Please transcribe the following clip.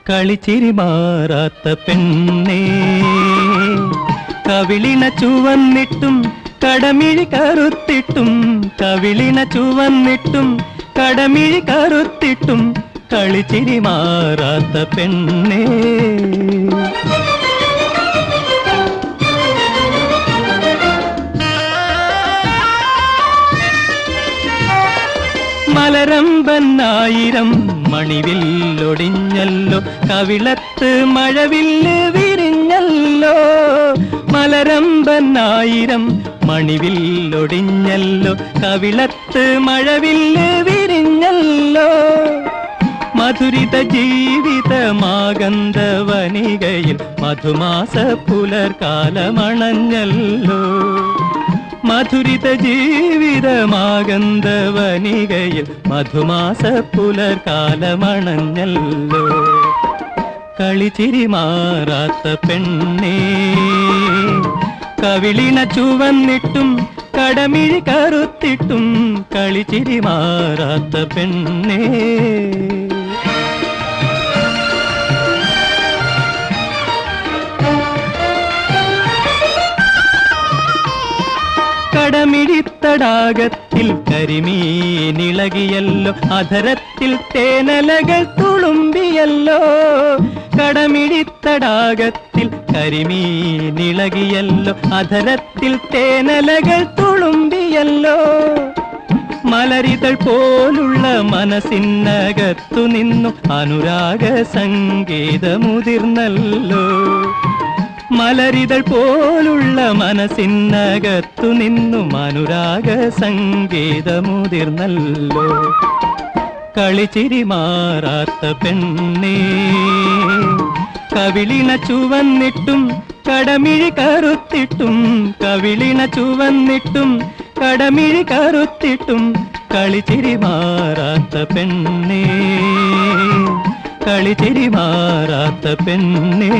കളിച്ചിരി മാറാത്ത പെണ്ണേ, കവിളിണ ചുവന്നിട്ടും കടമിഴി കറുത്തിട്ടും, കവിളിണ ചുവന്നിട്ടും കടമിഴി കറുത്തിട്ടും, കളിച്ചിരി മാറാത്ത പെണ്ണേ. മലരമ്പനായിരം മണിവില്ലൊടിഞ്ഞല്ലോ, കവിളത്ത് മഴവില്ല് വിരിഞ്ഞല്ലോ. മലരമ്പനായിരം മണിവില്ലൊടിഞ്ഞല്ലോ, കവിളത്ത് മഴവില്ല് വിരിഞ്ഞല്ലോ. മധുരിത ജീവിതമാകന്തവനികയിൽ മധുമാസ പുലർകാലമണഞ്ഞല്ലോ. മധുരിത ജീവിതമാകന്തവനികയിൽ മധുമാസ പുലർകാലമണഞ്ഞല്ലോ. കളിച്ചിരി മാറാത്ത പെണ്ണേ, കവിളിണ ചുവന്നിട്ടും കടമിഴി കറുത്തിട്ടും, കളിച്ചിരി മാറാത്ത പെണ്ണേ. കടമിഴിത്തടാകത്തിൽ കരിമീനിളകിയല്ലോ, അധരത്തിൽ തേനലകൾ തുളുമ്പിയല്ലോ. കടമിഴിത്തടാകത്തിൽ കരിമീനിളകിയല്ലോ, അധരത്തിൽ തേനലകൾ തുളുമ്പിയല്ലോ. മലരിതൾ പോലുള്ള മനസ്സിനകത്തു നിന്നു അനുരാഗ സംഗീതമുതിർന്നല്ലോ. മലരിതൾ പോലുള്ള മനസ്സിനകത്തു നിന്നും അനുരാഗ സംഗീതമുതിർന്നല്ലോ. കളിച്ചിരി മാറാത്ത പെണ്ണേ, കവിളിണ ചുവന്നിട്ടും കടമിഴി കറുത്തിട്ടും, കവിളിണ ചുവന്നിട്ടും കടമിഴി കറുത്തിട്ടും, കളിച്ചിരി മാറാത്ത പെണ്ണേ, കളിച്ചിരി മാറാത്ത പെണ്ണേ.